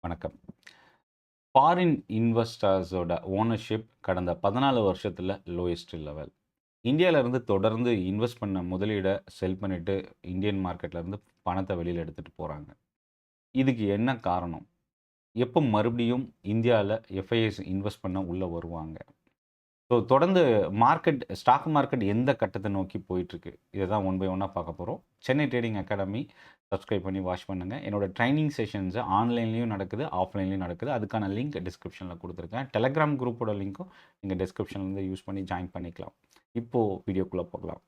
வணக்கம். Foreign இன்வெஸ்டர்ஸோட ownership கடந்த 14 வருஷத்துல லோயஸ்ட் லெவல். இந்தியால இருந்து தொடர்ந்து இன்வெஸ்ட் பண்ண முதலீட செல் பண்ணிட்டு இந்தியன் மார்க்கெட்ல இருந்து பணத்த வெளியில எடுத்துட்டு போறாங்க. இதுக்கு என்ன காரணம்? எப்போ மறுபடியும் இந்தியால எஃப்ஐஎஸ் இன்வெஸ்ட் பண்ண உள்ள வருவாங்க? ஸோ தொடர்ந்து ஸ்டாக் மார்க்கெட் எந்த கட்டத்த நோக்கி போயிட்டுருக்கு? இத தான் ஒன் பை ஒன்னா பார்க்க போறோம். சென்னை ட்ரேடிங் அகாடமி சப்ஸ்கிரைப் பண்ணி வாட்ச் பண்ணுங்க. என்னோட ட்ரைனிங் செஷன்ஸ் ஆன்லைன்லயும் நடக்குது, ஆஃப்லைன்லயும் நடக்குது. அதுக்கான லிங்க் டிஸ்கிரிப்ஷன்ல குடுத்துருக்கேன். டெலகிராம் குரூப்போட லிங்க்கும் நீங்க டிஸ்கிரிப்ஷன்ல இருந்து யூஸ் பண்ணி ஜாயின் பண்ணிக்கலாம். இப்போ வீடியோக்குள்ள போகலாம்.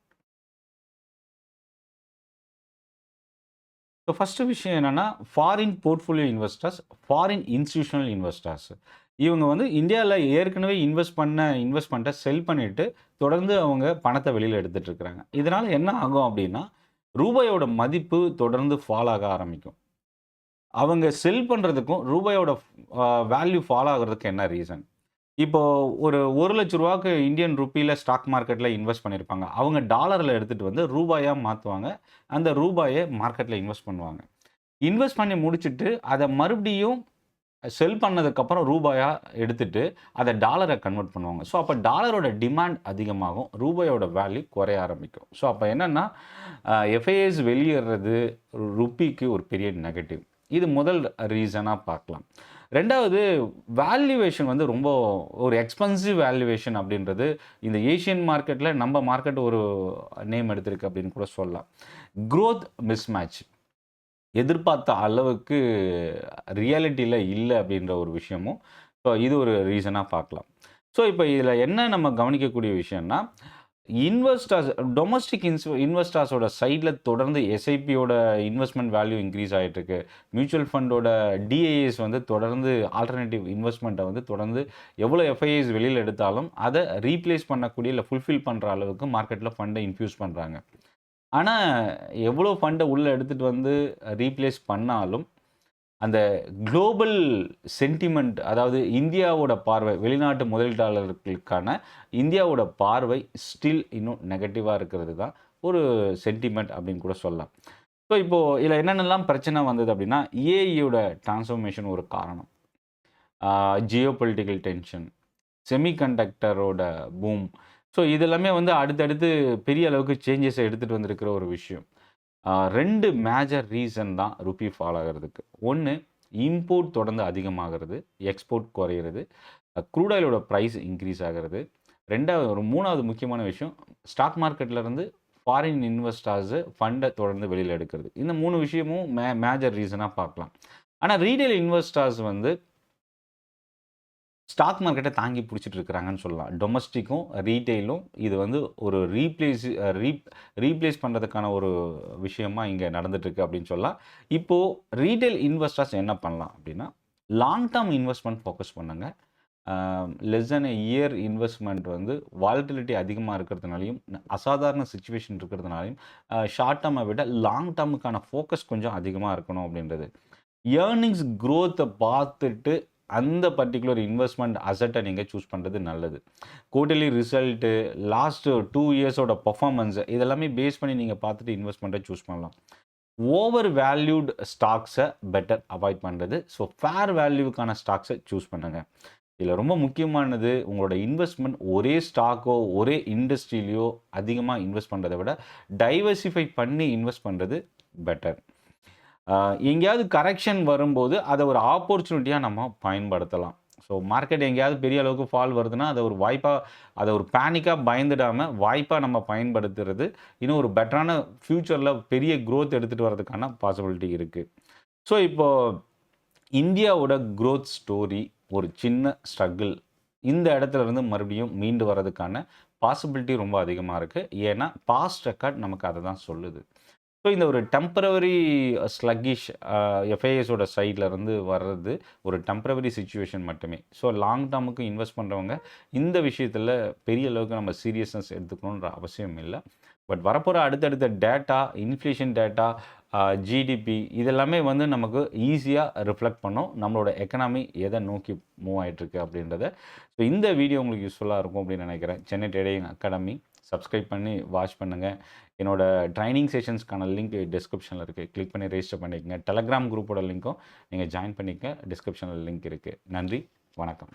ஸோ ஃபர்ஸ்ட் விஷயம் என்னன்னா, foreign portfolio investors, foreign institutional investors. இவங்க வந்து இந்தியால ஏற்கனவே இன்வெஸ்ட் பண்ண இன்வெஸ்ட்மெண்ட்ட செல் பண்ணிட்டு, தொடர்ந்து அவங்க பணத்த வெளியில எடுத்துட்டு இருக்காங்க. இதனால என்ன ஆகும் அப்டின்னா, ரூபாயோட மதிப்பு தொடர்ந்து ஃபால் ஆக ஆரம்பிக்கும். அவங்க செல் பண்றதுக்கும், ரூபாயோட வேல்யூ ஃபால் ஆகுறதுக்கு என்ன ரீசன்? இப்போ ஒரு ரூ. 1,00,000க்கு இந்தியன் ரூபில ஸ்டாக் மார்க்கெட்ல இன்வெஸ்ட் பண்ணியிருப்பாங்க. அவங்க டாலர்ல எடுத்துட்டு வந்து ரூபாயா மாத்துவாங்க. அந்த ரூபாய மார்க்கெட்ல இன்வெஸ்ட் பண்ணுவாங்க. இன்வெஸ்ட் பண்ணி முடிச்சுட்டு, அத மறுபடியும் செல் பண்ணதுக்கப்புறம் ரூபாயா எடுத்துட்டு, அத டாலர கன்வெர்ட் பண்ணுவாங்க. ஸோ, அப்ப டாலரோட டிமாண்ட் அதிகமாகும். ரூபாயோட வேல்யூ குறைய ஆரம்பிக்கும். ஸோ, அப்ப என்னன்னா, எஃப்ஐஎஸ் வெளியேறது ருப்பிக்கு ஒரு பெரிய நெகட்டிவ். இது முதல் ரீசனா பார்க்கலாம். 2வது வேல்யூவேஷன் வந்து ரொம்ப ஒரு எக்ஸ்பென்சிவ் வேல்யூவேஷன் அப்படின்றது இந்த ஏசியன் மார்க்கெட்ல நம்ம மார்க்கெட் ஒரு நேம் எடுத்திருக்கு அப்படின்னு கூட சொல்லலாம். Growth mismatch. எதிர்பார்த்த அளவுக்கு ரியாலிட்டில இல்ல அப்படின்ற ஒரு விஷயமும், ஸோ இது ஒரு ரீசனா பார்க்கலாம். ஸோ இப்ப இதுல என்ன நம்ம கவனிக்கக்கூடிய விஷயம்னா, இன்வெஸ்டர்ஸ் டொமஸ்டிக் இன்வெஸ்டர்ஸோட சைட்ல தொடர்ந்து எஸ்ஐபியோட இன்வெஸ்ட்மென்ட் வேல்யூ இன்கிரீஸ் ஆயிட்டு இருக்கு. மியூச்சுவல் ஃபண்டோட டிஐஎஸ் வந்து தொடர்ந்து ஆல்டர்னேட்டிவ் இன்வெஸ்ட்மெண்ட்ட வந்து தொடர்ந்து எவ்வளோ எஃப்ஐஎஸ் வெளியில எடுத்தாலும், அத ரீப்ளேஸ் பண்ணக்கூடிய இல்ல ஃபுல்ஃபில் பண்ற அளவுக்கு மார்க்கெட்ல ஃபண்ட இன்ஃப்யூஸ் பண்றாங்க. ஆனா, எவ்வளோ ஃபண்ட உள்ள எடுத்துட்டு வந்து ரீப்ளேஸ் பண்ணாலும், அந்த குளோபல் சென்டிமென்ட் அதாவது இந்தியாவோட பார்வை, வெளிநாட்டு முதலீட்டாளர்களுக்கான இந்தியாவோட பார்வை ஸ்டில் இன்னும் நெகட்டிவா இருக்கிறது தான் ஒரு சென்டிமென்ட் அப்படின்னு கூட சொல்லலாம். ஸோ, இப்போ இதுல என்னென்னலாம் பிரச்சனை வந்தது அப்படின்னா, ஏஐயோட டிரான்ஸ்ஃபர்மேஷன் ஒரு காரணம். ஜியோ பொலிட்டிக்கல் டென்ஷன், செமிகண்டக்டரோட பூம். ஸோ, இது எல்லாமே வந்து அடுத்தடுத்து பெரிய அளவுக்கு சேஞ்சஸ எடுத்துட்டு வந்திருக்கிற ஒரு விஷயம். 2 மேஜர் ரீசன் தான் ரூபி ஃபால் ஆகுறதுக்கு. 1 இம்போர்ட் தொடர்ந்து அதிகமாகிறது, எக்ஸ்போர்ட் குறையிறது, க்ரூட் ஆயிலோட பிரைஸ் இன்கிரீஸ் ஆகுறது. 2வது ஒரு 3வது முக்கியமான விஷயம், ஸ்டாக் மார்க்கெட்ல இருந்து ஃபாரின் இன்வெஸ்டர்ஸ் ஃபண்ட தொடர்ந்து வெளியில எடுக்கிறது. இந்த 3 விஷயமும் மேஜர் ரீசனா பார்க்கலாம். ஆனா ரீட்டெயில் இன்வெஸ்டர்ஸ் வந்து ஸ்டாக் மார்க்கெட்ட தாங்கி பிடிச்சிட்டு இருக்கிறாங்கன்னு சொல்லலாம். டொமஸ்டிக்கும், ரீட்டெயிலும் இது வந்து ஒரு ரீப்ளேஸ் பண்றதுக்கான ஒரு விஷயமா இங்க நடந்துட்டு இருக்கு அப்படின்னு சொல்லலாம். இப்போ ரீட்டெயில் இன்வெஸ்டர்ஸ் என்ன பண்ணலாம் அப்படின்னா, லாங் டெர்ம் இன்வெஸ்ட்மென்ட் ஃபோக்கஸ் பண்ணுங்க. லெஸ் தென் எ இயர் இன்வெஸ்ட்மென்ட் வந்து வாலட்டிலிட்டி அதிகமா இருக்கிறதுனாலயும், அசாதாரண சிச்சுவேஷன் இருக்கிறதுனாலயும், ஷார்ட் டெர்மை விட லாங் டெர்முக்கான ஃபோக்கஸ் கொஞ்சம் அதிகமா இருக்கணும் அப்படின்றது. ஏர்னிங்ஸ் குரோத்த பார்த்துட்டு அந்த பர்ட்டிகுலர் இன்வெஸ்ட்மெண்ட் அசெட்ட நீங்க சூஸ் பண்றது நல்லது. குவார்ட்டர்லி ரிசல்ட், லாஸ்ட் 2 இயர்ஸோட பெர்ஃபார்மன்ஸ் இதெல்லாமே பேஸ் பண்ணி நீங்க பார்த்துட்டு இன்வெஸ்ட்மெண்ட்ட சூஸ் பண்ணலாம். ஓவர் வேல்யூட் ஸ்டாக்ஸ பெட்டர் அவாய்ட் பண்றது. ஸோ ஃபேர் வேல்யூக்கான ஸ்டாக்ஸ சூஸ் பண்ணுங்க. இதுல ரொம்ப முக்கியமானது உங்களோட இன்வெஸ்ட்மெண்ட் ஒரே ஸ்டாக்கோ, ஒரே இண்டஸ்ட்ரியிலயோ அதிகமா இன்வெஸ்ட் பண்றத விட டைவர்சிஃபை பண்ணி இன்வெஸ்ட் பண்றது பெட்டர். எங்கேயாவது கரெக்ஷன் வரும்போது, அத ஒரு ஆப்பர்ச்சுனிட்டியா நம்ம பயன்படுத்தலாம். ஸோ, மார்க்கெட் எங்கேயாவது பெரிய அளவுக்கு ஃபால் வருதுன்னா, அத ஒரு பேனிக்கா பயந்துடாம, வாய்ப்பா நம்ம பயன்படுத்துறது, இன்னும் ஒரு பெட்டரான ஃபியூச்சர்ல பெரிய குரோத் எடுத்துட்டு வரதுக்கான பாசிபிலிட்டி இருக்கு. ஸோ, இப்போ இந்தியாவோட குரோத் ஸ்டோரி ஒரு சின்ன ஸ்ட்ரகிள். இந்த இடத்துல இருந்து மறுபடியும் மீண்டு வரதுக்கான பாசிபிலிட்டி ரொம்ப அதிகமா இருக்கு. ஏன்னா, பாஸ்ட் ரெக்கார்ட் நமக்கு அத தான் சொல்லுது. ஸோ, இந்த ஒரு டெம்பரவரி ஸ்லக்கிஷ் எஃப்ஐஎஸோட சைட்ல இருந்து வர்றது ஒரு டெம்பரவரி சிச்சுவேஷன் மட்டுமே. ஸோ, லாங் டெர்முக்கு இன்வெஸ்ட் பண்றவங்க இந்த விஷயத்துல பெரிய அளவுக்கு நம்ம சீரியஸ்னஸ் எடுத்துக்கணுன்ற அவசியம் இல்ல. பட் வரப்போற அடுத்தடுத்த டேட்டா, இன்ஃப்ளேஷன் டேட்டா, ஜிடிபி இதெல்லாமே வந்து நமக்கு ஈஸியா ரிஃப்ளெக்ட் பண்ணும். நம்மளோட எக்கனாமி எத நோக்கி மூவ் ஆயிட்டு இருக்கு அப்படின்றத. ஸோ, இந்த வீடியோ உங்களுக்கு யூஸ்ஃபுல்லா இருக்கும் அப்படின்னு நினைக்கிறேன். சென்னை ட்ரேடிங் அகாடமி சப்ஸ்கிரைப் பண்ணி வாட்ச் பண்ணுங்கள். என்னோட ட்ரைனிங் செஷன்ஸ்க்கான லிங்க் டிஸ்கிரிப்ஷனில் இருக்குது. கிளிக் பண்ணி ரெஜிஸ்டர் பண்ணிக்கங்க. டெலகிராம் குரூப்போட லிங்க்கும் நீங்கள் ஜாயின் பண்ணிக்க டிஸ்கிரிப்ஷனில் லிங்க் இருக்குது. நன்றி, வணக்கம்.